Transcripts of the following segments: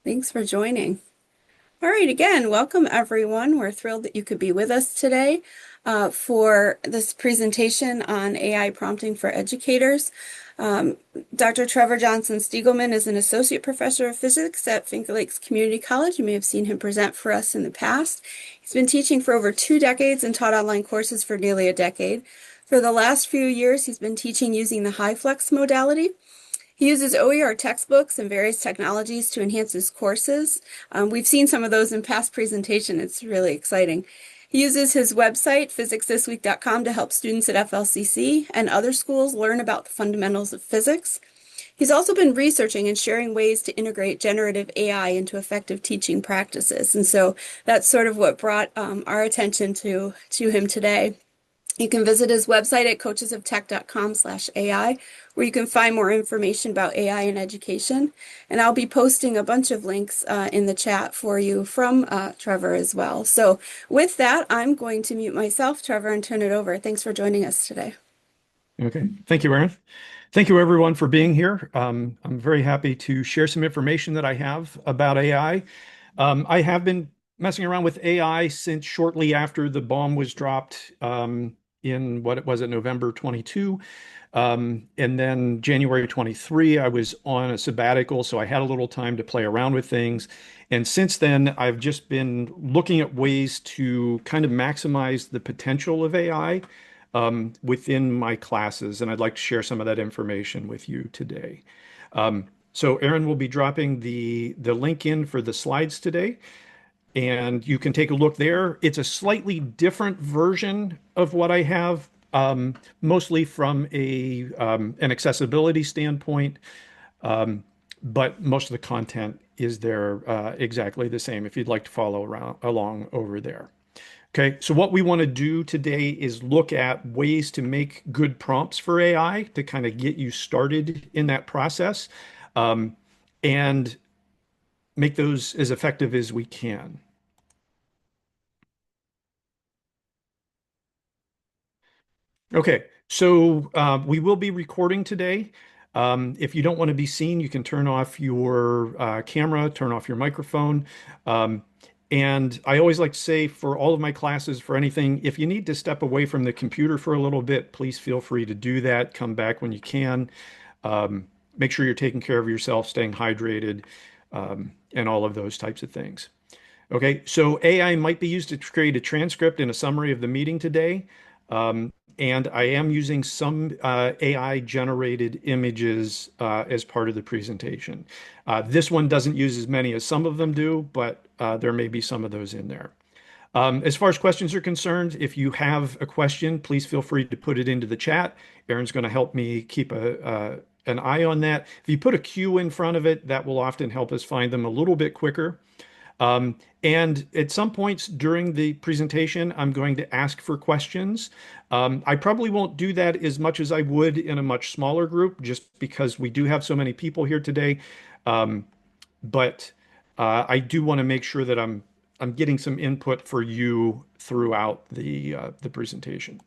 Thanks for joining. All right, again, welcome everyone. We're thrilled that you could be with us today for this presentation on AI prompting for educators. Um, Dr. Trevor Johnson-Steigelman is an associate professor of physics at Finger Lakes Community College. You may have seen him present for us in the past. He's been teaching for over 2 decades and taught online courses for nearly a decade. For the last few years, he's been teaching using the HyFlex modality. He uses OER textbooks and various technologies to enhance his courses. We've seen some of those in past presentation. It's really exciting. He uses his website, physicsthisweek.com, to help students at FLCC and other schools learn about the fundamentals of physics. He's also been researching and sharing ways to integrate generative AI into effective teaching practices. And so that's sort of what brought our attention to him today. You can visit his website at coachesoftech.com/AI, where you can find more information about AI in education. And I'll be posting a bunch of links in the chat for you from Trevor as well. So with that, I'm going to mute myself, Trevor, and turn it over. Thanks for joining us today. Okay. Thank you, Erin. Thank you, everyone, for being here. I'm very happy to share some information that I have about AI. I have been messing around with AI since shortly after the bomb was dropped in what it was at November 22. And then January 23, I was on a sabbatical, so I had a little time to play around with things. And since then, I've just been looking at ways to kind of maximize the potential of AI within my classes, and I'd like to share some of that information with you today. So Erin will be dropping the link in for the slides today, and you can take a look there. It's a slightly different version of what I have, mostly from an accessibility standpoint, but most of the content is there exactly the same if you'd like to follow along over there. Okay, so what we want to do today is look at ways to make good prompts for AI to kind of get you started in that process, um, and make those as effective as we can. Okay, so we will be recording today. If you don't want to be seen, you can turn off your camera, turn off your microphone. Um, and I always like to say for all of my classes, for anything, if you need to step away from the computer for a little bit, please feel free to do that. Come back when you can. Make sure you're taking care of yourself, staying hydrated, and all of those types of things. Okay, so AI might be used to create a transcript and a summary of the meeting today. And I am using some AI generated images as part of the presentation. This one doesn't use as many as some of them do, but there may be some of those in there. As far as questions are concerned, if you have a question, please feel free to put it into the chat. Erin's going to help me keep an eye on that. If you put a Q in front of it, that will often help us find them a little bit quicker. And at some points during the presentation, I'm going to ask for questions. I probably won't do that as much as I would in a much smaller group, just because we do have so many people here today. Um, but I do want to make sure that I'm getting some input for you throughout the presentation.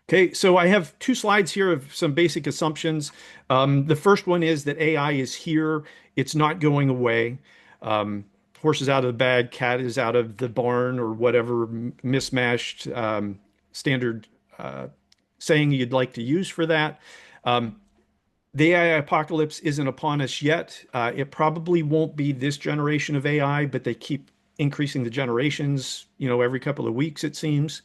Okay, so I have two slides here of some basic assumptions. The first one is that AI is here. It's not going away. Horse is out of the bag, cat is out of the barn, or whatever mismatched standard saying you'd like to use for that. Um, the AI apocalypse isn't upon us yet. It probably won't be this generation of AI, but they keep increasing the generations, every couple of weeks, it seems.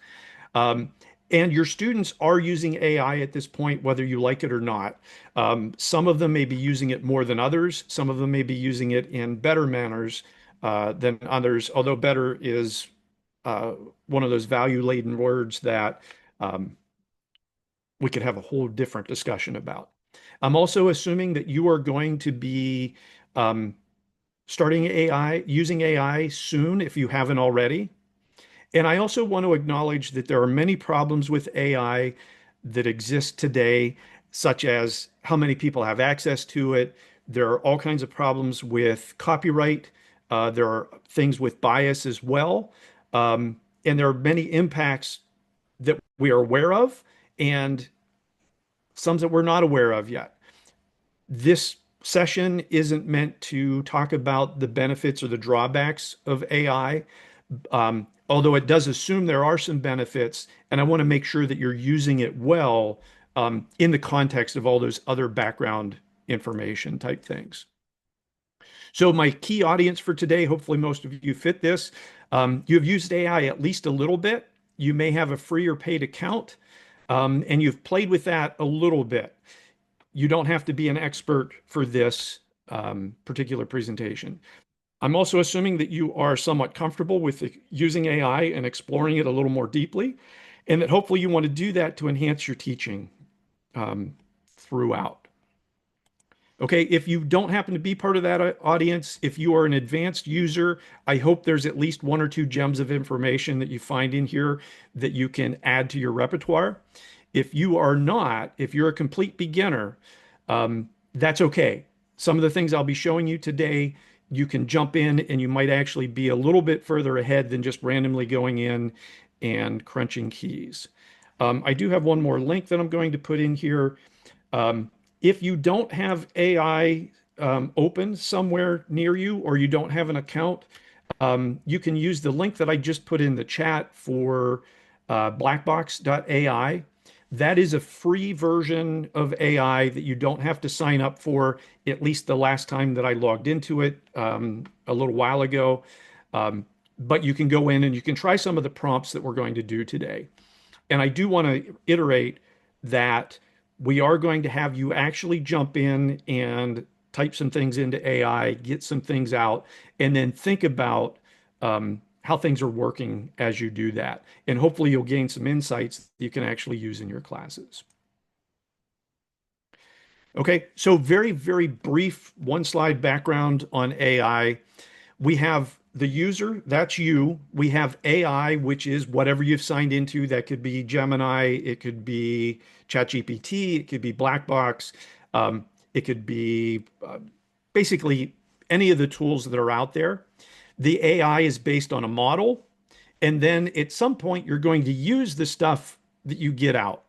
Um, and your students are using AI at this point, whether you like it or not. Some of them may be using it more than others. Some of them may be using it in better manners than others, although better is uh, one of those value-laden words that um, we could have a whole different discussion about. I'm also assuming that you are going to be um, starting using AI soon if you haven't already. And I also want to acknowledge that there are many problems with AI that exist today, such as how many people have access to it. There are all kinds of problems with copyright. There are things with bias as well. And there are many impacts that we are aware of and some that we're not aware of yet. This session isn't meant to talk about the benefits or the drawbacks of AI, although it does assume there are some benefits, and I want to make sure that you're using it well in the context of all those other background information type things. So my key audience for today, hopefully most of you fit this. You have used AI at least a little bit. You may have a free or paid account, and you've played with that a little bit. You don't have to be an expert for this particular presentation. I'm also assuming that you are somewhat comfortable with using AI and exploring it a little more deeply, and that hopefully you want to do that to enhance your teaching um, throughout. Okay, if you don't happen to be part of that audience, if you are an advanced user, I hope there's at least one or two gems of information that you find in here that you can add to your repertoire. If you are not, if you're a complete beginner, that's okay. Some of the things I'll be showing you today, you can jump in and you might actually be a little bit further ahead than just randomly going in and crunching keys. I do have one more link that I'm going to put in here. Um, if you don't have AI open somewhere near you or you don't have an account, you can use the link that I just put in the chat for blackbox.ai. That is a free version of AI that you don't have to sign up for, at least the last time that I logged into it a little while ago. But you can go in and you can try some of the prompts that we're going to do today. And I do want to iterate that we are going to have you actually jump in and type some things into AI, get some things out, and then think about how things are working as you do that. And hopefully you'll gain some insights you can actually use in your classes. Okay, so very, very brief one slide background on AI. We have the user, that's you. We have AI, which is whatever you've signed into. That could be Gemini, it could be ChatGPT, it could be Blackbox, it could be basically any of the tools that are out there. The AI is based on a model, and then at some point you're going to use the stuff that you get out.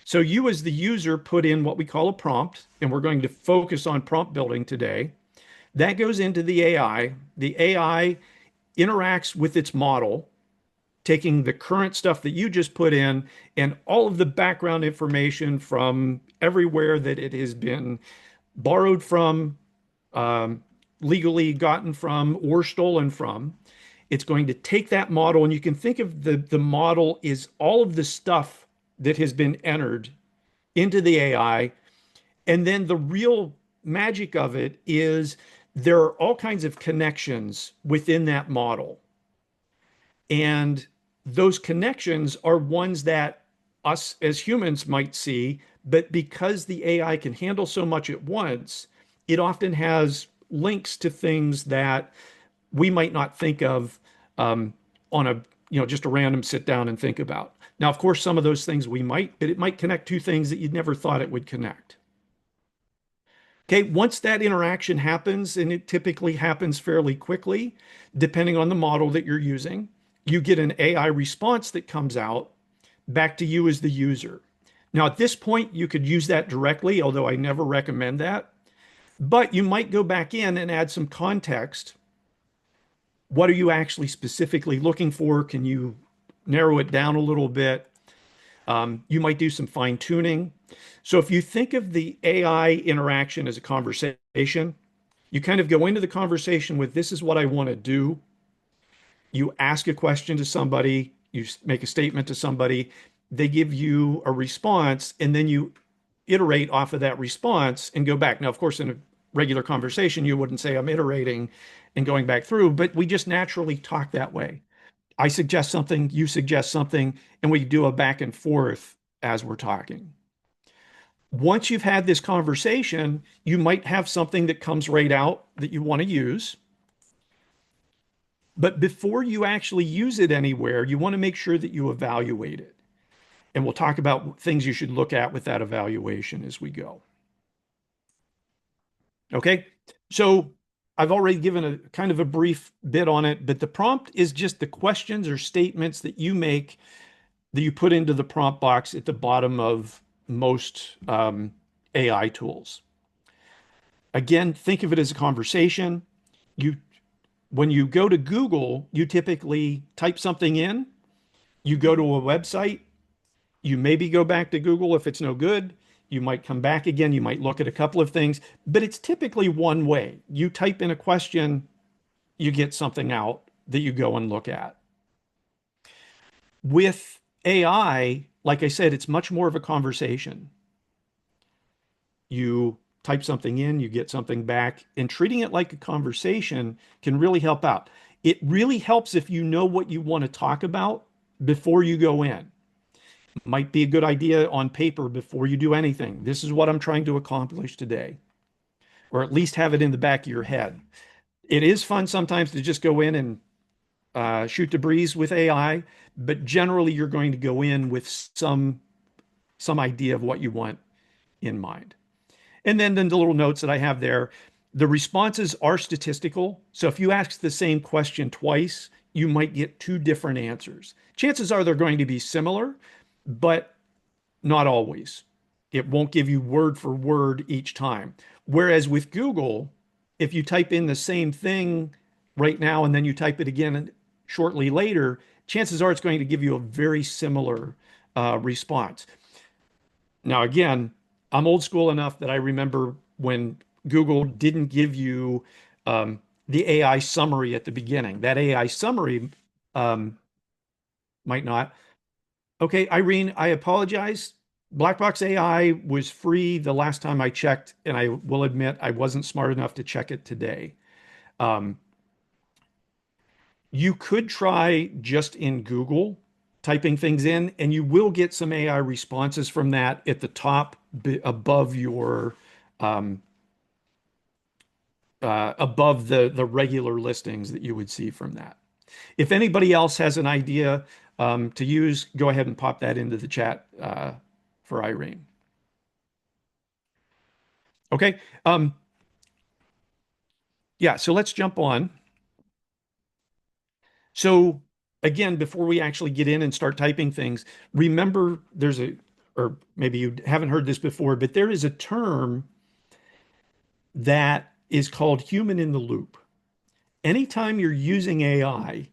So you as the user put in what we call a prompt, and we're going to focus on prompt building today. That goes into the AI. The AI interacts with its model, taking the current stuff that you just put in and all of the background information from everywhere that it has been borrowed from, um, legally gotten from, or stolen from. It's going to take that model, and you can think of the model is all of the stuff that has been entered into the AI. And then the real magic of it is there are all kinds of connections within that model. And those connections are ones that us as humans might see, but because the AI can handle so much at once, it often has links to things that we might not think of on a, just a random sit down and think about. Now, of course, some of those things we might, but it might connect two things that you'd never thought it would connect. Okay, once that interaction happens, and it typically happens fairly quickly, depending on the model that you're using, you get an AI response that comes out back to you as the user. Now, at this point, you could use that directly, although I never recommend that. But you might go back in and add some context. What are you actually specifically looking for? Can you narrow it down a little bit? You might do some fine tuning. So if you think of the AI interaction as a conversation, you kind of go into the conversation with, this is what I want to do. You ask a question to somebody, you make a statement to somebody, they give you a response, and then you iterate off of that response and go back. Now, of course, in a regular conversation, you wouldn't say I'm iterating and going back through, but we just naturally talk that way. I suggest something, you suggest something, and we do a back and forth as we're talking. Once you've had this conversation, you might have something that comes right out that you want to use. But before you actually use it anywhere, you want to make sure that you evaluate it. And we'll talk about things you should look at with that evaluation as we go. Okay. So I've already given a kind of a brief bit on it, but the prompt is just the questions or statements that you make that you put into the prompt box at the bottom of most AI tools. Again, think of it as a conversation. You, when you go to Google, you typically type something in, you go to a website, you maybe go back to Google if it's no good. You might come back again. You might look at a couple of things, but it's typically one way. You type in a question, you get something out that you go and look at. With AI, like I said, it's much more of a conversation. You type something in, you get something back, and treating it like a conversation can really help out. It really helps if you know what you want to talk about before you go in. Might be a good idea on paper before you do anything. This is what I'm trying to accomplish today, or at least have it in the back of your head. It is fun sometimes to just go in and shoot the breeze with AI, but generally you're going to go in with some idea of what you want in mind. And then the little notes that I have there, the responses are statistical. So if you ask the same question twice, you might get two different answers. Chances are they're going to be similar, but not always. It won't give you word for word each time. Whereas with Google, if you type in the same thing right now and then you type it again shortly later, chances are it's going to give you a very similar response. Now, again, I'm old school enough that I remember when Google didn't give you the AI summary at the beginning. That AI summary might not. Okay, Irene, I apologize. Black Box AI was free the last time I checked, and I will admit I wasn't smart enough to check it today. Um, you could try just in Google typing things in, and you will get some AI responses from that at the top above your um, above the regular listings that you would see from that. If anybody else has an idea to use, go ahead and pop that into the chat for Irene. Okay. Yeah, so let's jump on. So again, before we actually get in and start typing things, remember or maybe you haven't heard this before, but there is a term that is called human in the loop. Anytime you're using AI,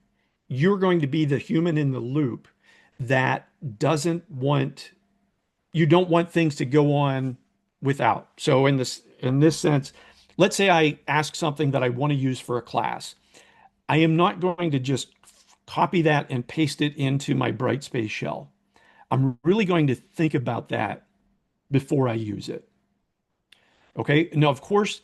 you're going to be the human in the loop that doesn't want, you don't want things to go on without. So in this sense, let's say I ask something that I want to use for a class. I am not going to just copy that and paste it into my Brightspace shell. I'm really going to think about that before I use it. Okay. Now, of course,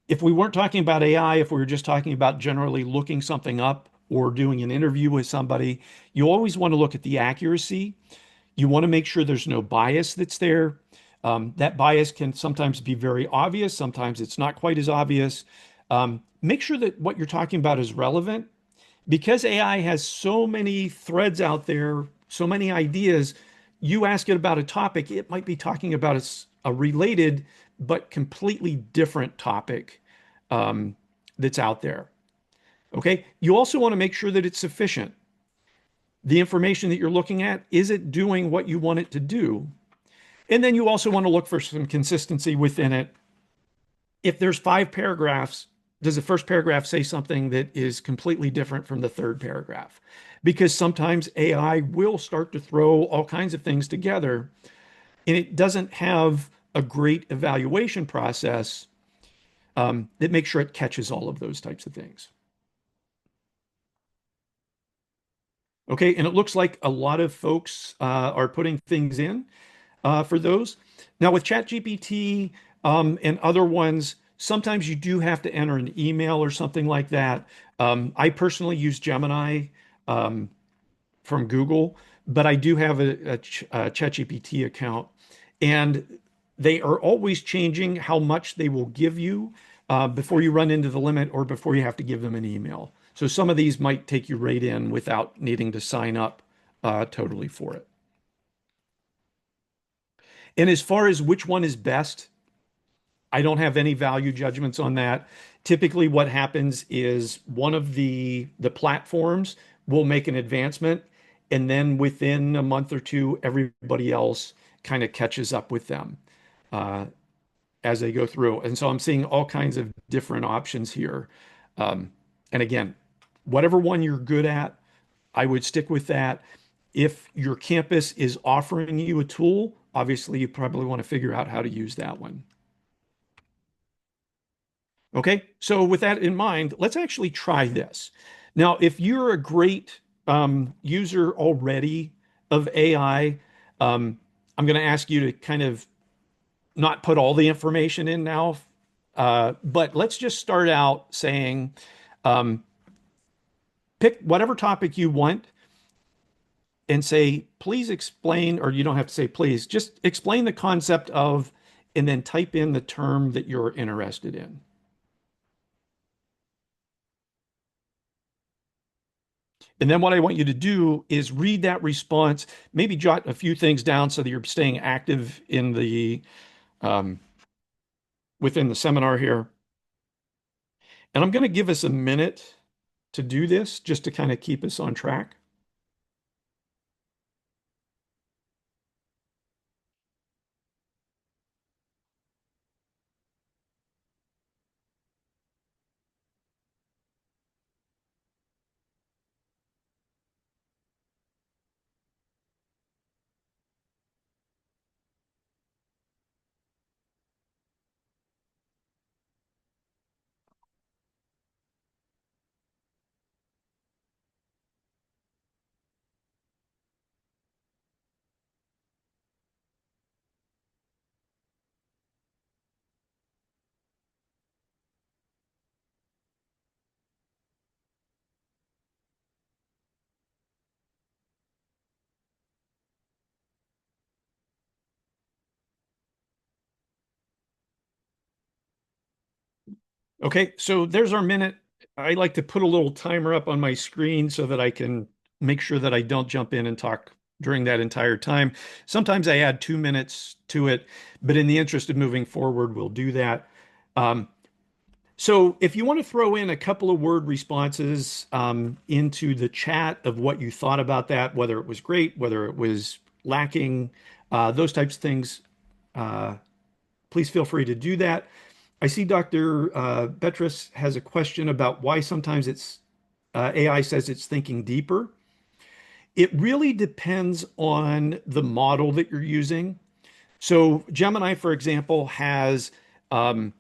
if we weren't talking about AI, if we were just talking about generally looking something up or doing an interview with somebody, you always want to look at the accuracy. You want to make sure there's no bias that's there. That bias can sometimes be very obvious. Sometimes it's not quite as obvious. Make sure that what you're talking about is relevant because AI has so many threads out there, so many ideas. You ask it about a topic, it might be talking about a related but completely different topic that's out there. Okay. You also want to make sure that it's sufficient. The information that you're looking at, is it doing what you want it to do? And then you also want to look for some consistency within it. If there's 5 paragraphs, does the first paragraph say something that is completely different from the third paragraph? Because sometimes AI will start to throw all kinds of things together and it doesn't have a great evaluation process that makes sure it catches all of those types of things. Okay, and it looks like a lot of folks are putting things in for those. Now with ChatGPT and other ones, sometimes you do have to enter an email or something like that. I personally use Gemini from Google, but I do have a ChatGPT account, and they are always changing how much they will give you before you run into the limit or before you have to give them an email. So some of these might take you right in without needing to sign up totally for it. And as far as which one is best, I don't have any value judgments on that. Typically, what happens is one of the platforms will make an advancement, and then within a month or two, everybody else kind of catches up with them. Uh, as they go through. And so I'm seeing all kinds of different options here. Um, and again, whatever one you're good at, I would stick with that. If your campus is offering you a tool, obviously you probably want to figure out how to use that one. Okay, so with that in mind, let's actually try this. Now, if you're a great user already of AI, I'm going to ask you to kind of not put all the information in now, but let's just start out saying um, pick whatever topic you want and say, please explain, or you don't have to say please, just explain the concept of, and then type in the term that you're interested in. And then what I want you to do is read that response, maybe jot a few things down so that you're staying active in the um, within the seminar here. And I'm going to give us a minute to do this just to kind of keep us on track. Okay, so there's our minute. I like to put a little timer up on my screen so that I can make sure that I don't jump in and talk during that entire time. Sometimes I add 2 minutes to it, but in the interest of moving forward, we'll do that. Um, so if you want to throw in a couple of word responses into the chat of what you thought about that, whether it was great, whether it was lacking, those types of things, uh, please feel free to do that. I see Dr. Betris has a question about why sometimes AI says it's thinking deeper. It really depends on the model that you're using. So Gemini, for example, has um,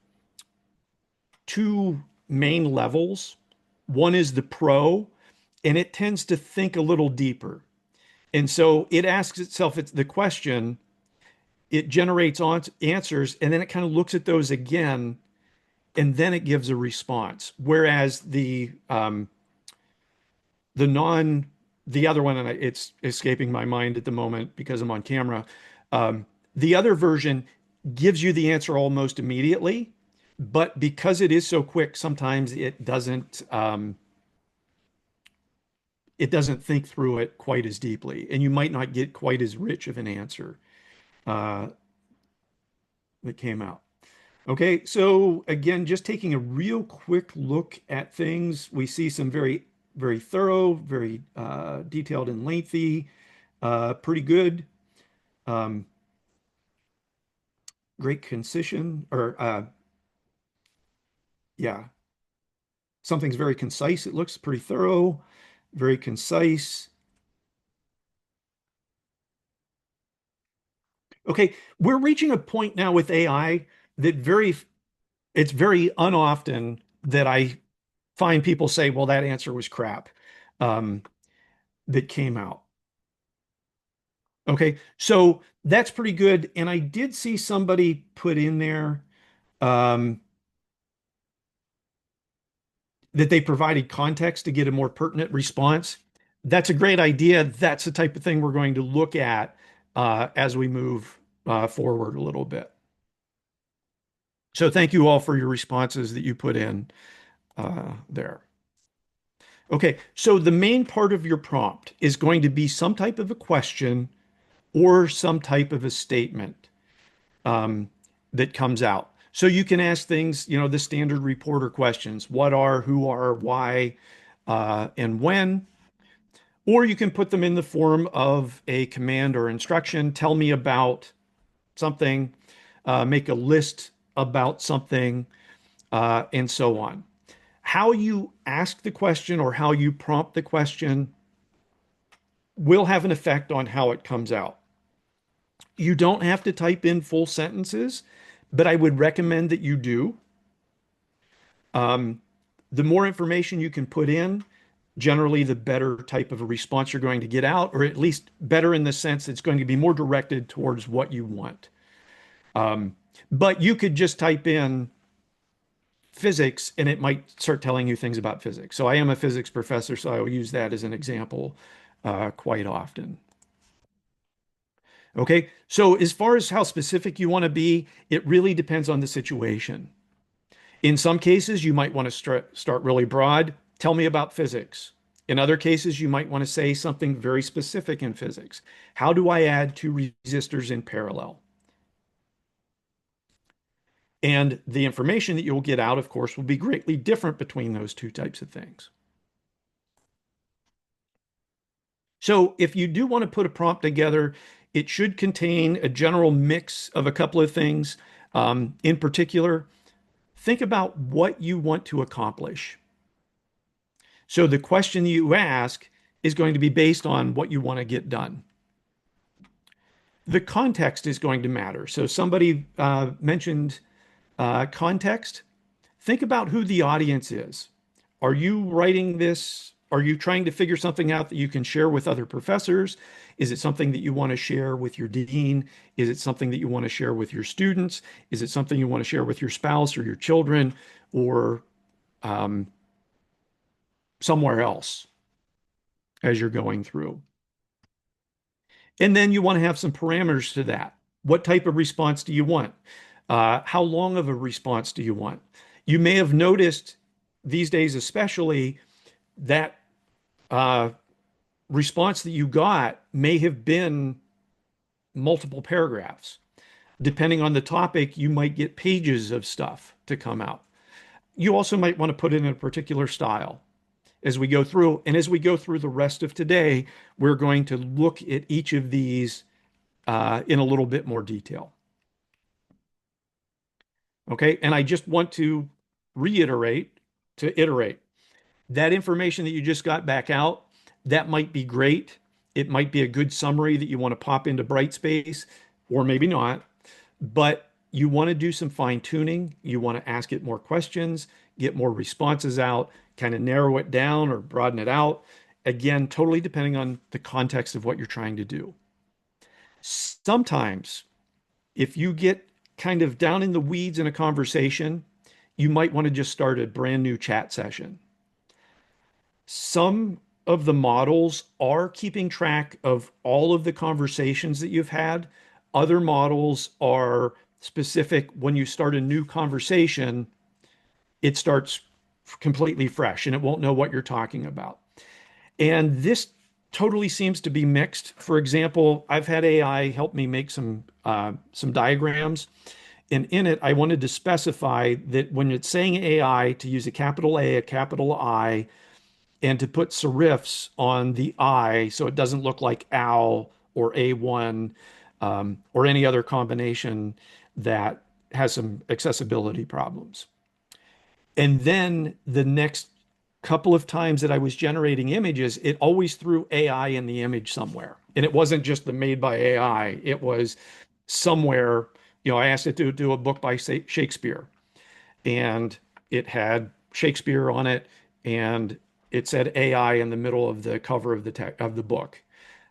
two main levels. One is the pro, and it tends to think a little deeper. And so it asks itself it's the question, it generates answers, and then it kind of looks at those again, and then it gives a response. Whereas the non the other one, and it's escaping my mind at the moment because I'm on camera. Um, the other version gives you the answer almost immediately, but because it is so quick, sometimes it doesn't think through it quite as deeply, and you might not get quite as rich of an answer uh, that came out. Okay, so again, just taking a real quick look at things, we see some very, very thorough, very detailed and lengthy, pretty good, um, great concision, or yeah, something's very concise. It looks pretty thorough, very concise. Okay, we're reaching a point now with AI that it's very unoften that I find people say, well, that answer was crap, um, that came out. Okay, so that's pretty good. And I did see somebody put in there um, that they provided context to get a more pertinent response. That's a great idea. That's the type of thing we're going to look at as we move forward a little bit. So thank you all for your responses that you put in there. Okay, so the main part of your prompt is going to be some type of a question or some type of a statement um, that comes out. So you can ask things, the standard reporter questions: what are, who are, why, and when. Or you can put them in the form of a command or instruction. Tell me about something. Make a list about something, and so on. How you ask the question or how you prompt the question will have an effect on how it comes out. You don't have to type in full sentences, but I would recommend that you do. Um, the more information you can put in, generally the better type of a response you're going to get out, or at least better in the sense it's going to be more directed towards what you want. Um, but you could just type in physics and it might start telling you things about physics. So I am a physics professor, so I will use that as an example quite often. Okay, so as far as how specific you want to be, it really depends on the situation. In some cases, you might want to start really broad. Tell me about physics. In other cases, you might want to say something very specific in physics. How do I add two resistors in parallel? And the information that you'll get out, of course, will be greatly different between those two types of things. So if you do want to put a prompt together, it should contain a general mix of a couple of things. In particular, think about what you want to accomplish. So the question you ask is going to be based on what you want to get done. The context is going to matter. So somebody mentioned context. Think about who the audience is. Are you writing this? Are you trying to figure something out that you can share with other professors? Is it something that you want to share with your dean? Is it something that you want to share with your students? Is it something you want to share with your spouse or your children or um, somewhere else as you're going through? And then you want to have some parameters to that. What type of response do you want? How long of a response do you want? You may have noticed these days, especially, that uh, response that you got may have been multiple paragraphs. Depending on the topic, you might get pages of stuff to come out. You also might want to put it in a particular style as we go through. And as we go through the rest of today, we're going to look at each of these in a little bit more detail. Okay. And I just want to reiterate, to iterate that information that you just got back out, that might be great. It might be a good summary that you want to pop into Brightspace, or maybe not, but you want to do some fine tuning. You want to ask it more questions, get more responses out, kind of narrow it down or broaden it out. Again, totally depending on the context of what you're trying to do. Sometimes if you get kind of down in the weeds in a conversation, you might want to just start a brand new chat session. Some of the models are keeping track of all of the conversations that you've had. Other models are specific. When you start a new conversation, it starts completely fresh and it won't know what you're talking about. And this totally seems to be mixed. For example, I've had AI help me make some diagrams, and in it, I wanted to specify that when it's saying AI, to use a capital A, a capital I, and to put serifs on the I so it doesn't look like OW or A1 or any other combination that has some accessibility problems. And then the next couple of times that I was generating images, it always threw AI in the image somewhere. And it wasn't just the made by AI, it was somewhere, I asked it to do a book by Shakespeare, and it had Shakespeare on it, and it said AI in the middle of the cover of the book.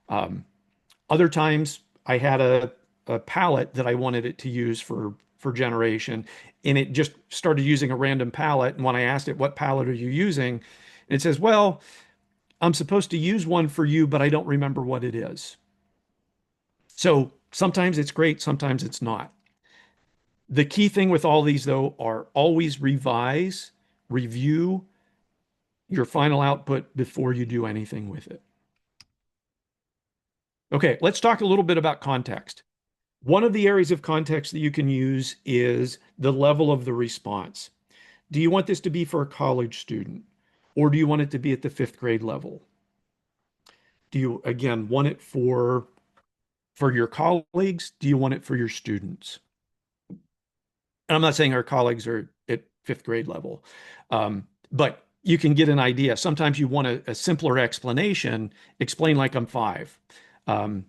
Um, Other times I had a palette that I wanted it to use for generation, and it just started using a random palette. And when I asked it, what palette are you using? It says, well, I'm supposed to use one for you, but I don't remember what it is. So sometimes it's great, sometimes it's not. The key thing with all these, though, are always revise, review your final output before you do anything with it. Okay, let's talk a little bit about context. One of the areas of context that you can use is the level of the response. Do you want this to be for a college student, or do you want it to be at the fifth grade level? Do you, again, want it for your colleagues? Do you want it for your students? And I'm not saying our colleagues are at fifth grade level, but you can get an idea. Sometimes you want a simpler explanation, explain like I'm five, um,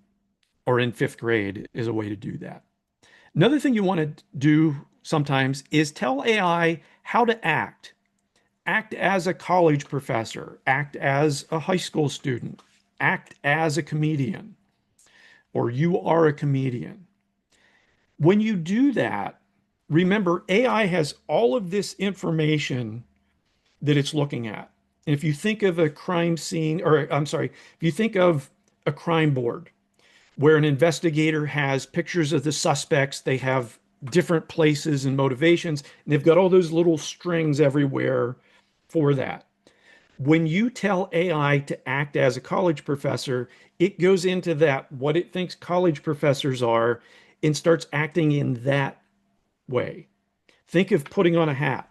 or in fifth grade is a way to do that. Another thing you want to do sometimes is tell AI how to act. Act as a college professor, act as a high school student, act as a comedian, or you are a comedian. When you do that, remember AI has all of this information that it's looking at. And if you think of a crime scene, or I'm sorry, if you think of a crime board where an investigator has pictures of the suspects, they have different places and motivations, and they've got all those little strings everywhere for that. When you tell AI to act as a college professor, it goes into that, what it thinks college professors are, and starts acting in that way. Think of putting on a hat.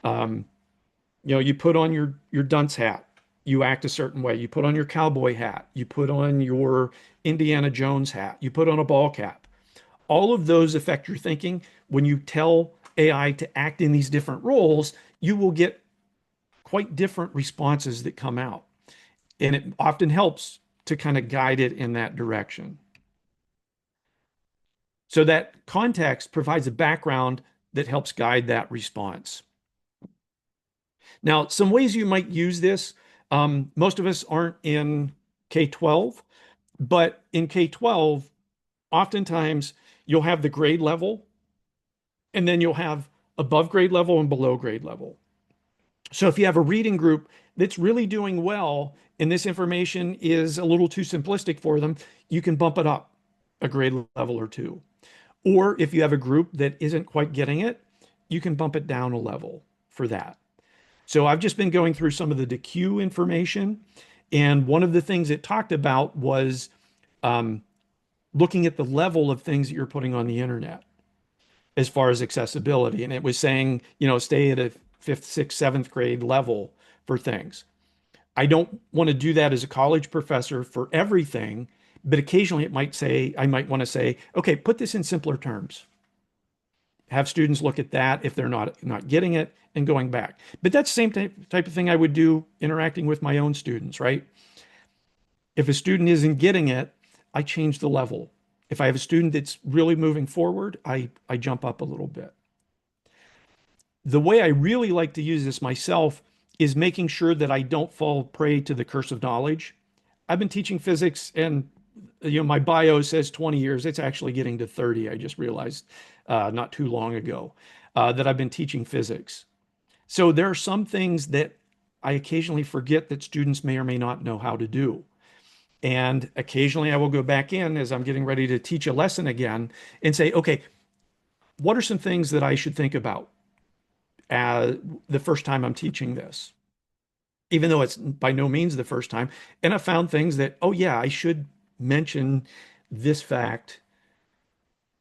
Um, you put on your dunce hat, you act a certain way. You put on your cowboy hat, you put on your Indiana Jones hat, you put on a ball cap. All of those affect your thinking. When you tell AI to act in these different roles, you will get quite different responses that come out. And it often helps to kind of guide it in that direction. So that context provides a background that helps guide that response. Now, some ways you might use this, most of us aren't in K-12, but in K-12, oftentimes you'll have the grade level and then you'll have above grade level and below grade level. So if you have a reading group that's really doing well and this information is a little too simplistic for them, you can bump it up a grade level or two. Or if you have a group that isn't quite getting it, you can bump it down a level for that. So I've just been going through some of the DQ information. And one of the things it talked about was um, looking at the level of things that you're putting on the internet as far as accessibility. And it was saying, stay at a fifth, sixth, seventh grade level for things. I don't want to do that as a college professor for everything, but occasionally I might want to say, okay, put this in simpler terms. Have students look at that if they're not getting it and going back. But that's the same type of thing I would do interacting with my own students, right? If a student isn't getting it, I change the level. If I have a student that's really moving forward, I jump up a little bit. The way I really like to use this myself is making sure that I don't fall prey to the curse of knowledge. I've been teaching physics and my bio says 20 years. It's actually getting to 30. I just realized not too long ago that I've been teaching physics. So there are some things that I occasionally forget that students may or may not know how to do. And occasionally I will go back in as I'm getting ready to teach a lesson again and say, okay, what are some things that I should think about the first time I'm teaching this? Even though it's by no means the first time. And I found things that, oh, yeah, I should mention this fact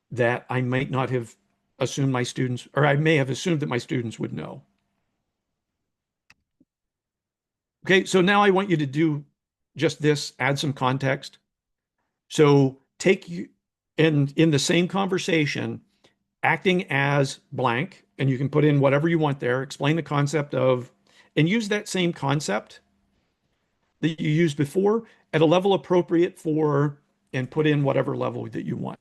that I might not have assumed my students, or I may have assumed that my students would know. Okay, so now I want you to do just this, add some context. So take you in the same conversation, acting as blank, and you can put in whatever you want there, explain the concept of, and use that same concept that you used before at a level appropriate for, and put in whatever level that you want.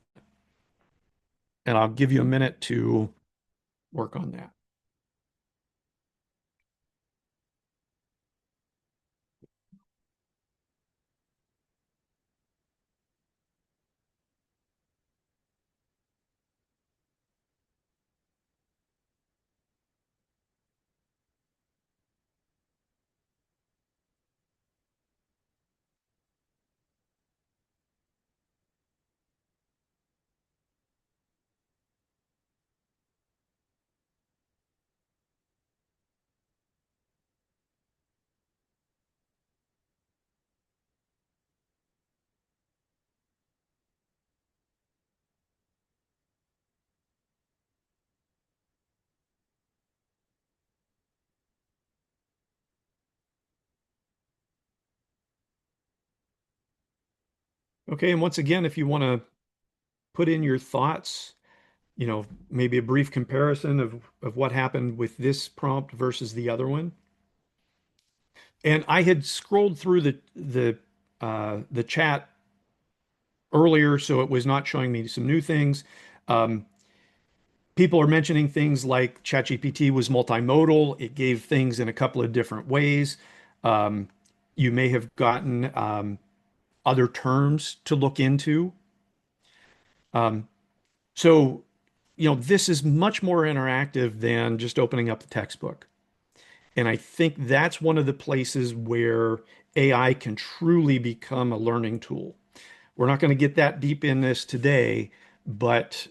And I'll give you a minute to work on that. Okay, and once again, if you want to put in your thoughts maybe a brief comparison of what happened with this prompt versus the other one. And I had scrolled through the chat earlier, so it was not showing me some new things. Um, People are mentioning things like ChatGPT was multimodal. It gave things in a couple of different ways. Um, you may have gotten other terms to look into. Um, so, this is much more interactive than just opening up the textbook. And I think that's one of the places where AI can truly become a learning tool. We're not going to get that deep in this today, but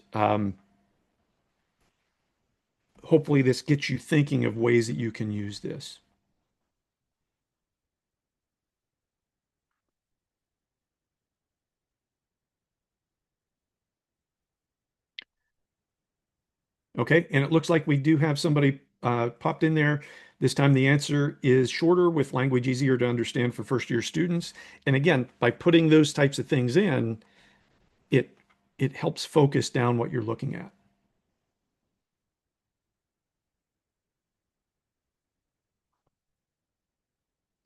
hopefully this gets you thinking of ways that you can use this. Okay, and it looks like we do have somebody popped in there. This time the answer is shorter with language easier to understand for first year students. And again, by putting those types of things in, it it helps focus down what you're looking at.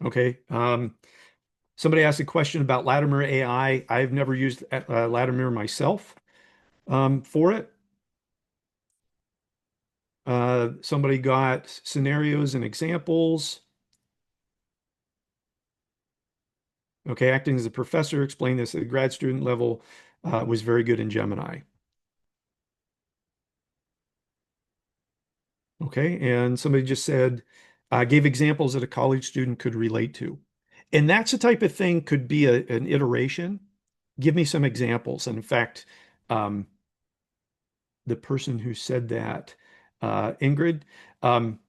Okay. Somebody asked a question about Latimer AI. I've never used Latimer myself for it. Somebody got scenarios and examples. Okay, acting as a professor, explained this at the grad student level, was very good in Gemini. Okay, and somebody just said, gave examples that a college student could relate to. And that's the type of thing could be an iteration. Give me some examples. And in fact, um, the person who said that, Ingrid, um,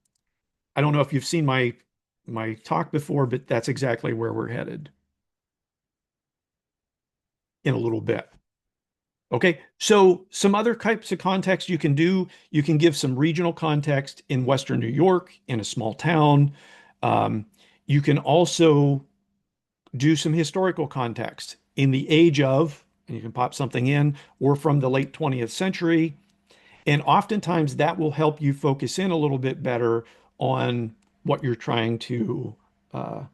I don't know if you've seen my talk before, but that's exactly where we're headed in a little bit. Okay, so some other types of context you can do, you can give some regional context in Western New York, in a small town. Um, you can also do some historical context in the age of, and you can pop something in, or from the late 20th century. And oftentimes that will help you focus in a little bit better on what you're trying uh,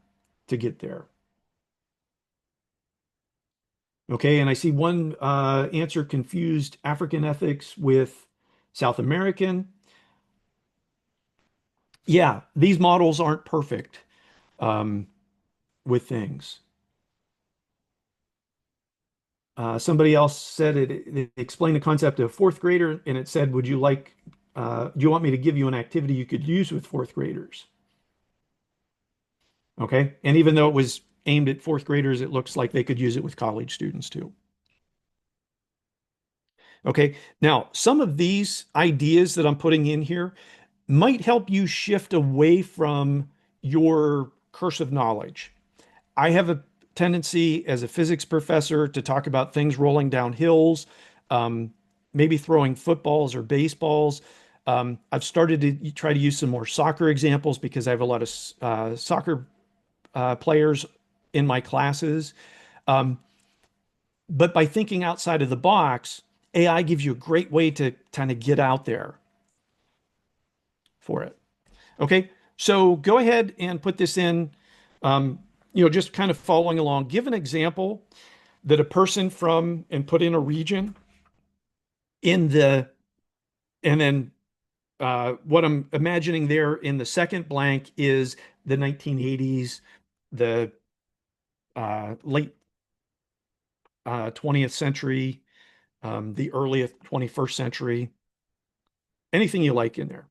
to get there. Okay, and I see one answer confused African ethics with South American. Yeah, these models aren't perfect um, with things. Somebody else said it explained the concept of fourth grader, and it said, do you want me to give you an activity you could use with fourth graders? Okay, and even though it was aimed at fourth graders, it looks like they could use it with college students too. Okay, now some of these ideas that I'm putting in here might help you shift away from your cursive knowledge. I have a tendency as a physics professor to talk about things rolling down hills, um, maybe throwing footballs or baseballs. I've started to try to use some more soccer examples because I have a lot of soccer players in my classes. Um, but by thinking outside of the box, AI gives you a great way to kind of get out there for it. Okay, so go ahead and put this in, um, just kind of following along. Give an example that a person from and put in a region in the, and then what I'm imagining there in the second blank is the 1980s, the late 20th century, the early 21st century, anything you like in there.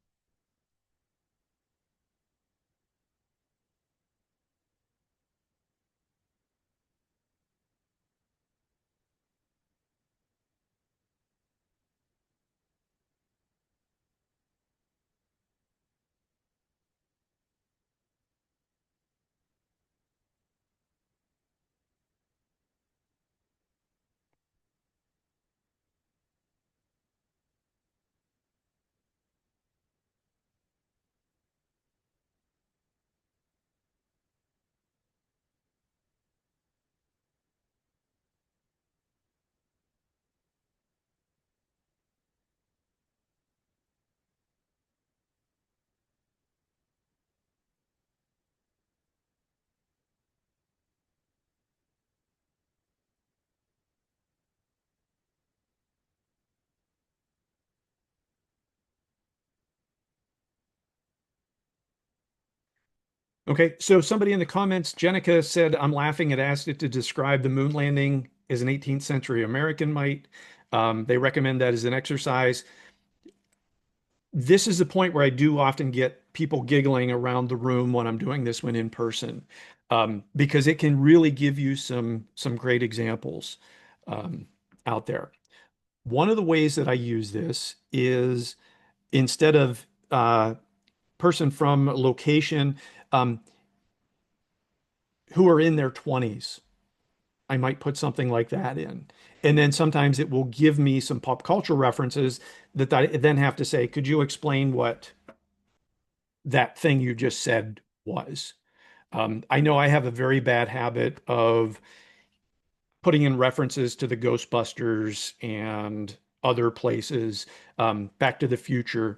Okay, so somebody in the comments, Jenica said, I'm laughing and asked it to describe the moon landing as an 18th century American might. They recommend that as an exercise. This is the point where I do often get people giggling around the room when I'm doing this one in person, because it can really give you some great examples out there. One of the ways that I use this is instead of person from location um, who are in their 20s. I might put something like that in. And then sometimes it will give me some pop culture references that I then have to say, could you explain what that thing you just said was? I know I have a very bad habit of putting in references to the Ghostbusters and other places, Back to the Future,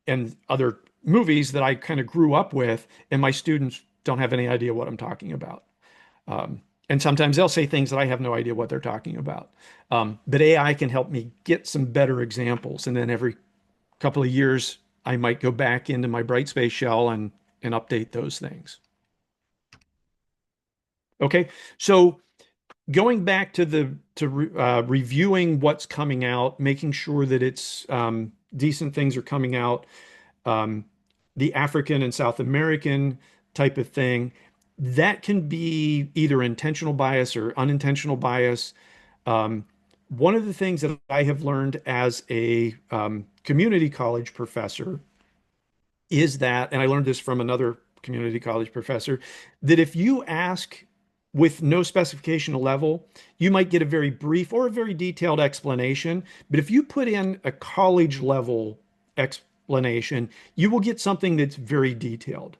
and other movies that I kind of grew up with, and my students don't have any idea what I'm talking about. And sometimes they'll say things that I have no idea what they're talking about. But AI can help me get some better examples. And then every couple of years, I might go back into my Brightspace shell and update those things. Okay, so going back to reviewing what's coming out, making sure that it's decent things are coming out, um, the African and South American type of thing, that can be either intentional bias or unintentional bias. Um, One of the things that I have learned as a community college professor is that, and I learned this from another community college professor, that if you ask with no specification of level, you might get a very brief or a very detailed explanation. But if you put in a college level explanation, you will get something that's very detailed.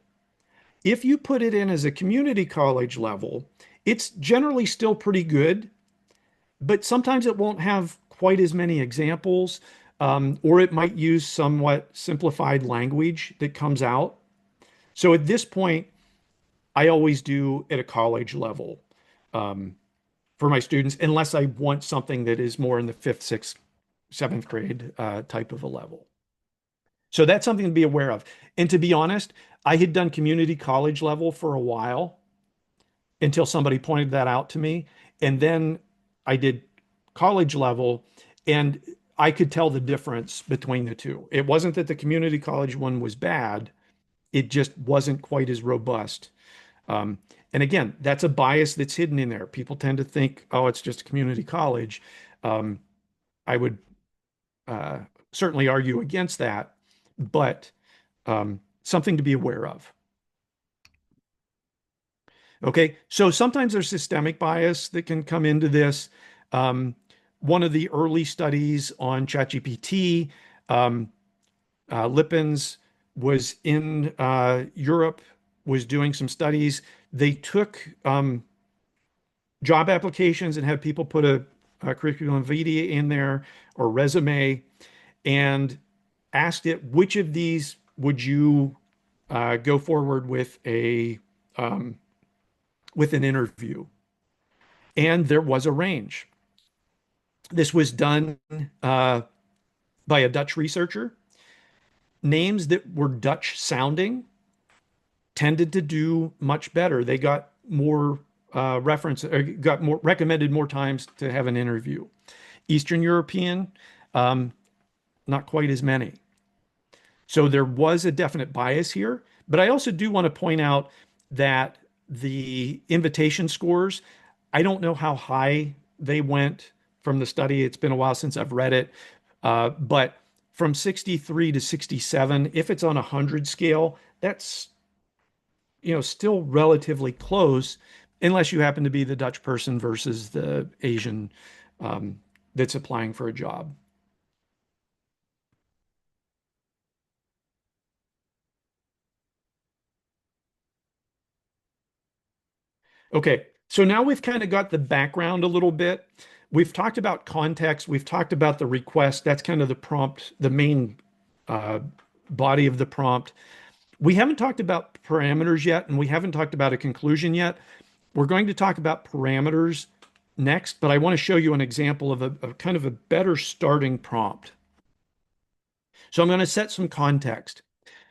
If you put it in as a community college level, it's generally still pretty good, but sometimes it won't have quite as many examples, or it might use somewhat simplified language that comes out. So at this point, I always do at a college level um, for my students, unless I want something that is more in the fifth, sixth, seventh grade type of a level. So that's something to be aware of. And to be honest, I had done community college level for a while until somebody pointed that out to me. And then I did college level, and I could tell the difference between the two. It wasn't that the community college one was bad, it just wasn't quite as robust. Um, and again, that's a bias that's hidden in there. People tend to think, oh, it's just a community college. Um, I would uh, certainly argue against that, but something to be aware of. Okay, so sometimes there's systemic bias that can come into this. Um, One of the early studies on ChatGPT, um, Lippens was in Europe, was doing some studies. They took job applications and had people put a curriculum vitae in there or resume and asked it, which of these would you go forward um, with an interview? And there was a range. This was done by a Dutch researcher. Names that were Dutch sounding tended to do much better. They got more reference, or got more recommended more times to have an interview. Eastern European, um, not quite as many. So there was a definite bias here. But I also do want to point out that the invitation scores, I don't know how high they went from the study. It's been a while since I've read it. But from 63 to 67, if it's on a 100 scale, that's still relatively close, unless you happen to be the Dutch person versus the Asian um, that's applying for a job. Okay, so now we've kind of got the background a little bit. We've talked about context. We've talked about the request. That's kind of the prompt, the main uh, body of the prompt. We haven't talked about parameters yet, and we haven't talked about a conclusion yet. We're going to talk about parameters next, but I want to show you an example of a kind of a better starting prompt. So I'm going to set some context.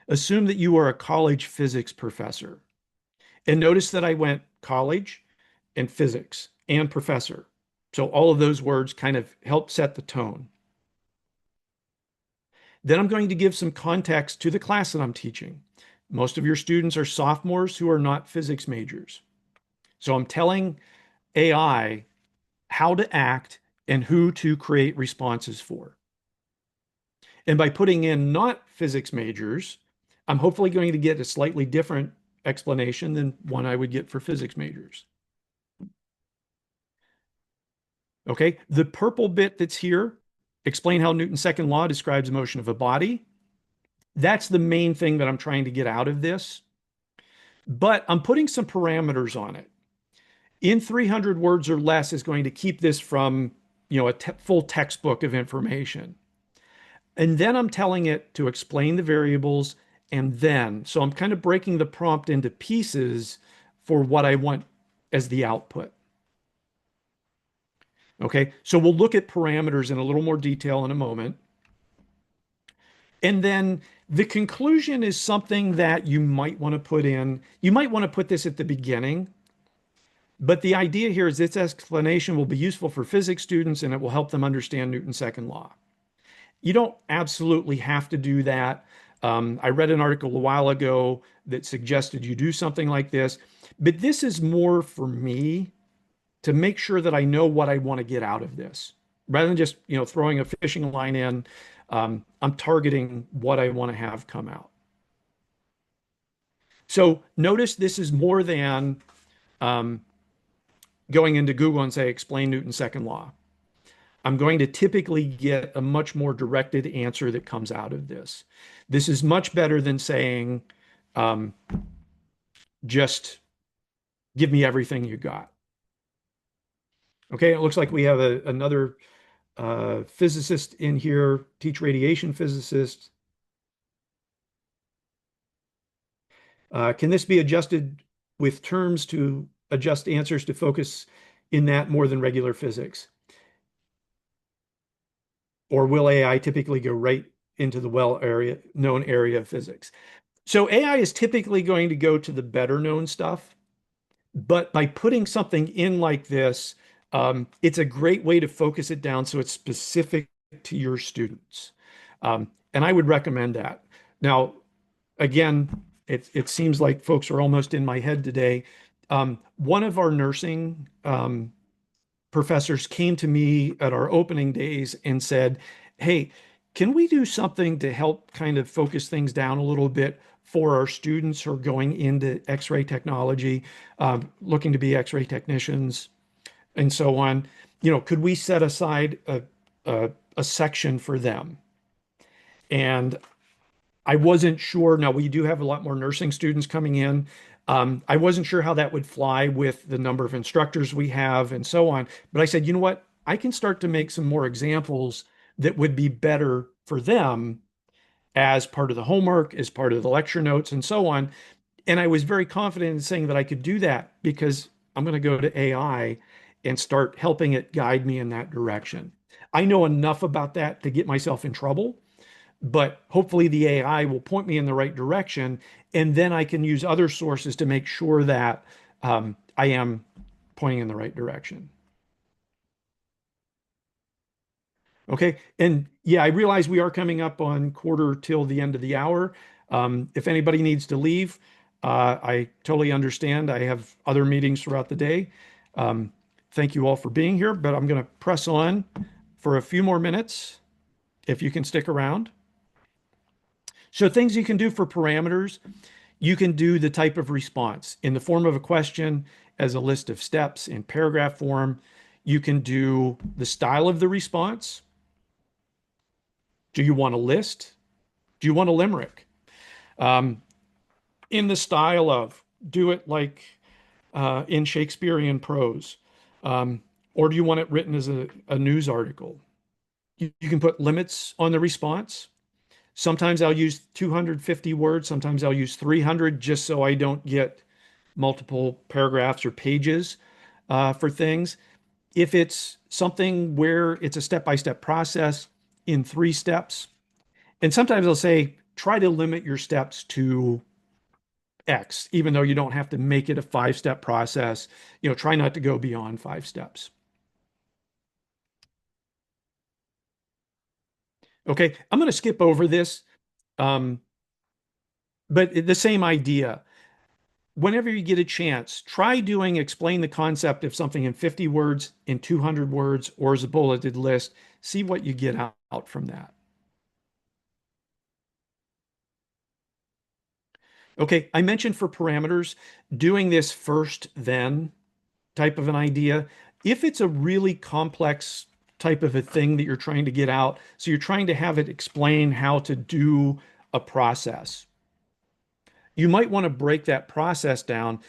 Assume that you are a college physics professor. And notice that I went college and physics and professor. So all of those words kind of help set the tone. Then I'm going to give some context to the class that I'm teaching. Most of your students are sophomores who are not physics majors. So I'm telling AI how to act and who to create responses for. And by putting in not physics majors, I'm hopefully going to get a slightly different explanation than one I would get for physics majors. Okay, the purple bit that's here, explain how Newton's second law describes the motion of a body. That's the main thing that I'm trying to get out of this. But I'm putting some parameters on it. In 300 words or less is going to keep this from, a full textbook of information. And then I'm telling it to explain the variables so I'm kind of breaking the prompt into pieces for what I want as the output. Okay, so we'll look at parameters in a little more detail in a moment. And then the conclusion is something that you might want to put in. You might want to put this at the beginning, but the idea here is this explanation will be useful for physics students and it will help them understand Newton's second law. You don't absolutely have to do that. I read an article a while ago that suggested you do something like this, but this is more for me to make sure that I know what I want to get out of this. Rather than just, throwing a fishing line in, I'm targeting what I want to have come out. So notice this is more than um, going into Google and say, explain Newton's second law. I'm going to typically get a much more directed answer that comes out of this. This is much better than saying, um, just give me everything you got. Okay, it looks like we have another physicist in here, teach radiation physicist. Can this be adjusted with terms to adjust answers to focus in that more than regular physics? Or will AI typically go right into the known area of physics? So AI is typically going to go to the better known stuff, but by putting something in like this, it's a great way to focus it down so it's specific to your students. And I would recommend that. Now, again, it seems like folks are almost in my head today. One of our nursing professors came to me at our opening days and said, "Hey, can we do something to help kind of focus things down a little bit for our students who are going into X-ray technology, looking to be X-ray technicians, and so on? Could we set aside a section for them?" And I wasn't sure. Now, we do have a lot more nursing students coming in. I wasn't sure how that would fly with the number of instructors we have and so on. But I said, you know what? I can start to make some more examples that would be better for them as part of the homework, as part of the lecture notes, and so on. And I was very confident in saying that I could do that because I'm going to go to AI and start helping it guide me in that direction. I know enough about that to get myself in trouble, but hopefully the AI will point me in the right direction, and then I can use other sources to make sure that I am pointing in the right direction. Okay, and yeah, I realize we are coming up on quarter till the end of the hour. If anybody needs to leave, I totally understand. I have other meetings throughout the day. Um, thank you all for being here, but I'm going to press on for a few more minutes if you can stick around. So things you can do for parameters. You can do the type of response in the form of a question as a list of steps in paragraph form. You can do the style of the response. Do you want a list? Do you want a limerick? Um, in the style of, do it like in Shakespearean prose. Um, or do you want it written as a news article? You can put limits on the response. Sometimes I'll use 250 words. Sometimes I'll use 300 just so I don't get multiple paragraphs or pages for things. If it's something where it's a step-by-step process in 3 steps, and sometimes I'll say, try to limit your steps to X, even though you don't have to make it a 5-step process. Try not to go beyond 5 steps. Okay, I'm going to skip over this, um, but the same idea. Whenever you get a chance, try doing explain the concept of something in 50 words, in 200 words, or as a bulleted list. See what you get out from that. Okay, I mentioned for parameters, doing this first, then type of an idea. If it's a really complex type of a thing that you're trying to get out, so you're trying to have it explain how to do a process, you might want to break that process down.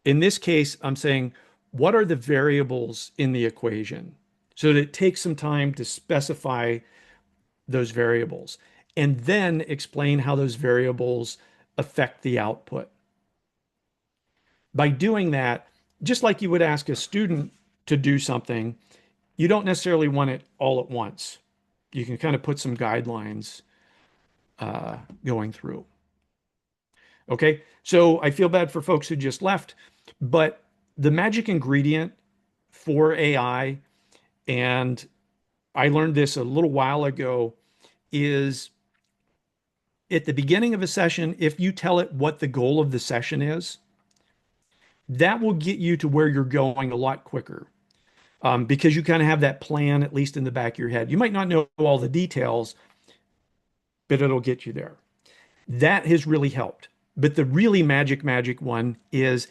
In this case, I'm saying, what are the variables in the equation? So that it takes some time to specify those variables and then explain how those variables affect the output. By doing that, just like you would ask a student to do something, you don't necessarily want it all at once. You can kind of put some guidelines going through. Okay, so I feel bad for folks who just left, but the magic ingredient for AI, and I learned this a little while ago, is at the beginning of a session, if you tell it what the goal of the session is, that will get you to where you're going a lot quicker. Because you kind of have that plan, at least in the back of your head. You might not know all the details, but it'll get you there. That has really helped. But the really magic one is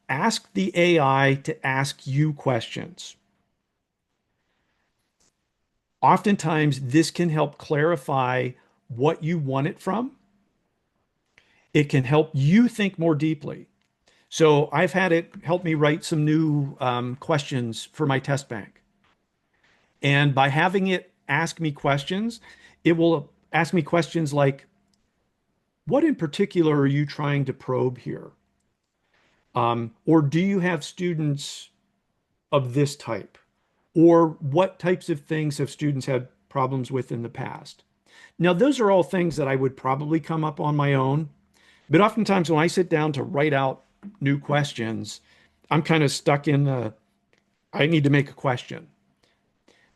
ask the AI to ask you questions. Oftentimes, this can help clarify what you want it from. It can help you think more deeply. So I've had it help me write some new questions for my test bank. And by having it ask me questions, it will ask me questions like, what in particular are you trying to probe here? Or do you have students of this type? Or what types of things have students had problems with in the past? Now, those are all things that I would probably come up on my own. But oftentimes when I sit down to write out new questions, I'm kind of stuck in the, I need to make a question.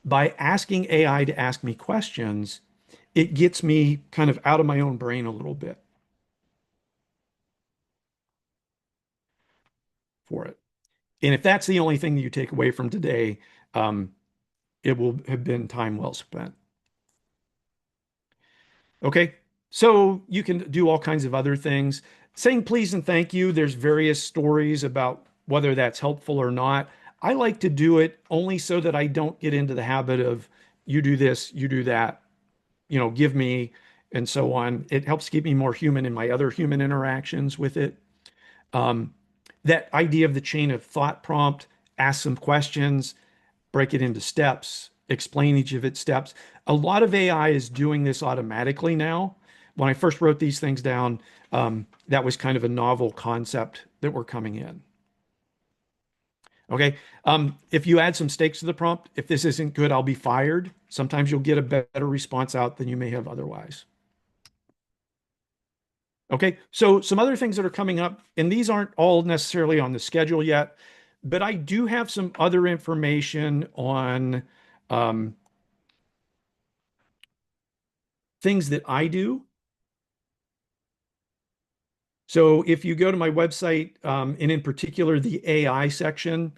By asking AI to ask me questions, it gets me kind of out of my own brain a little bit for it. And if that's the only thing that you take away from today, um, it will have been time well spent. Okay. So you can do all kinds of other things. Saying please and thank you, there's various stories about whether that's helpful or not. I like to do it only so that I don't get into the habit of you do this, you do that, give me, and so on. It helps keep me more human in my other human interactions with it. Um, that idea of the chain of thought prompt, ask some questions, break it into steps, explain each of its steps. A lot of AI is doing this automatically now. When I first wrote these things down, that was kind of a novel concept that we're coming in. Okay. If you add some stakes to the prompt, if this isn't good, I'll be fired. Sometimes you'll get a better response out than you may have otherwise. Okay. So some other things that are coming up, and these aren't all necessarily on the schedule yet, but I do have some other information on um, things that I do. So if you go to my website, and in particular the AI section,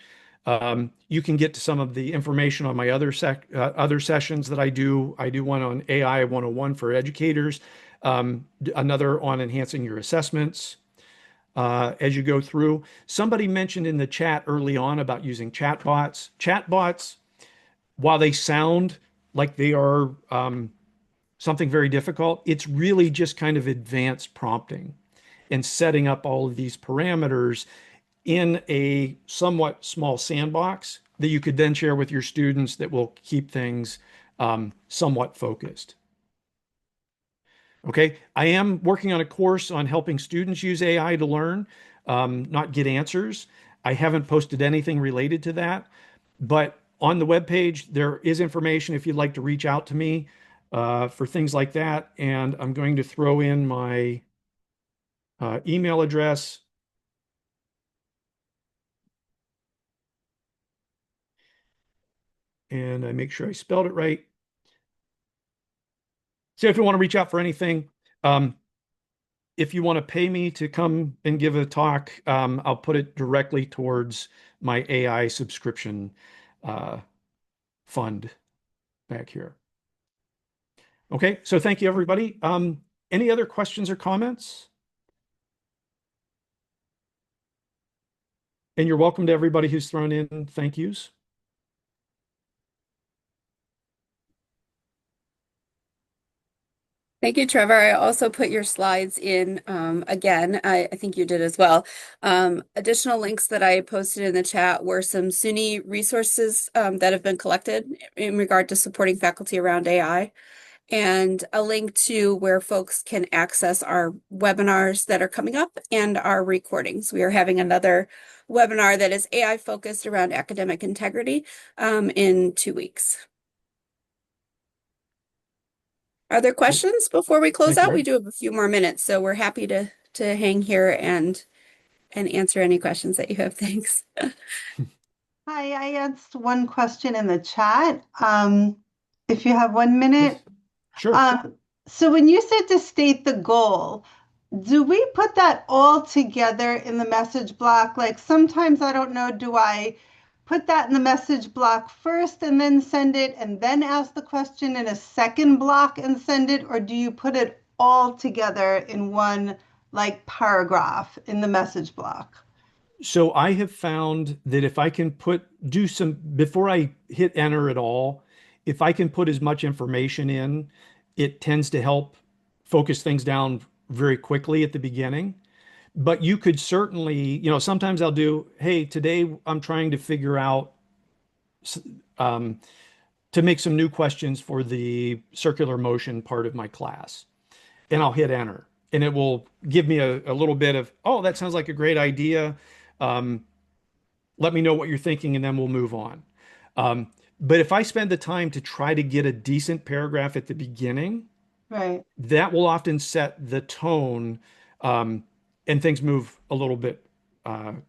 you can get to some of the information on my other sessions that I do. I do one on AI 101 for educators, another on enhancing your assessments as you go through. Somebody mentioned in the chat early on about using chatbots. Chatbots, while they sound like they are something very difficult, it's really just kind of advanced prompting and setting up all of these parameters in a somewhat small sandbox that you could then share with your students that will keep things somewhat focused. Okay, I am working on a course on helping students use AI to learn, not get answers. I haven't posted anything related to that, but on the webpage, there is information if you'd like to reach out to me for things like that. And I'm going to throw in my email address, and I make sure I spelled it right. So if you want to reach out for anything, um, if you want to pay me to come and give a talk, I'll put it directly towards my AI subscription uh, fund back here. Okay, so thank you, everybody. Any other questions or comments? And you're welcome to everybody who's thrown in thank yous. Thank you, Trevor. I also put your slides in again. I think you did as well. Additional links that I posted in the chat were some SUNY resources that have been collected in regard to supporting faculty around AI, and a link to where folks can access our webinars that are coming up and our recordings. We are having another webinar that is AI focused around academic integrity in 2 weeks. Are there questions before we close Thank you, out? We Aaron. do have a few more minutes, so we're happy to hang here and answer any questions that you have. Thanks. Hi, I asked one question in the chat. If you have 1 minute. Yes, sure. Um, so when you said to state the goal, do we put that all together in the message block? Like sometimes I don't know, do I put that in the message block first and then send it and then ask the question in a second block and send it? Or do you put it all together in one like paragraph in the message block? So I have found that if I can do some, before I hit enter at all, if I can put as much information in, it tends to help focus things down very quickly at the beginning. But you could certainly, sometimes I'll do, hey, today I'm trying to figure out um, to make some new questions for the circular motion part of my class. And I'll hit enter. And it will give me a little bit of, oh, that sounds like a great idea. Um, Let me know what you're thinking, and then we'll move on. But if I spend the time to try to get a decent paragraph at the beginning, Right. that will often set the tone, um, and things move a little bit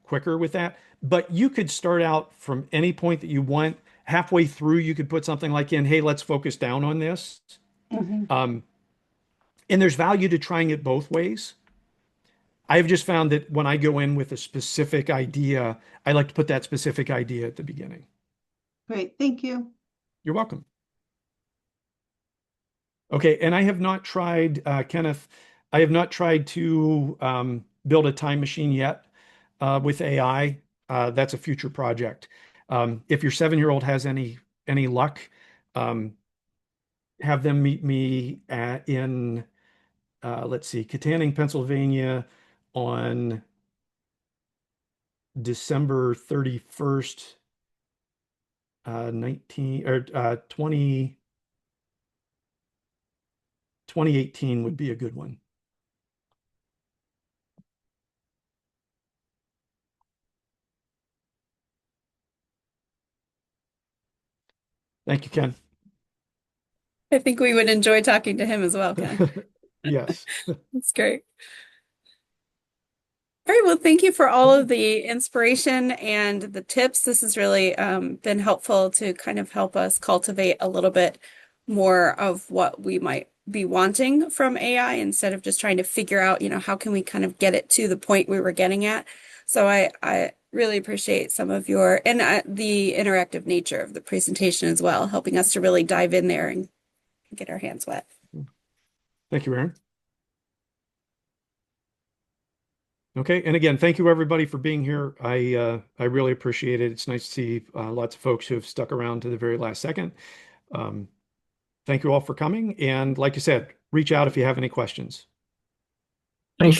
quicker with that. But you could start out from any point that you want. Halfway through, you could put something like in, hey, let's focus down on this. Mhm. Um, and there's value to trying it both ways. I've just found that when I go in with a specific idea, I like to put that specific idea at the beginning. Great. Thank you. You're welcome. Okay, and I have not tried, Kenneth, I have not tried to build a time machine yet with AI. That's a future project. If your 7-year-old has any luck, um, have them meet me in let's see, Katanning, Pennsylvania on December 31st, 19 or 2018 would be a good one. Thank you, Ken. I think we would enjoy talking to him as well, Ken. Yes. That's great. All right, well, thank you for all of the inspiration and the tips. This has really been helpful to kind of help us cultivate a little bit more of what we might be wanting from AI instead of just trying to figure out, how can we kind of get it to the point we were getting at. So I really appreciate some of your, and the interactive nature of the presentation as well, helping us to really dive in there and get our hands wet. Thank you, Aaron. Okay, and again, thank you everybody for being here. I really appreciate it. It's nice to see lots of folks who have stuck around to the very last second. Um, Thank you all for coming, and like I said, reach out if you have any questions.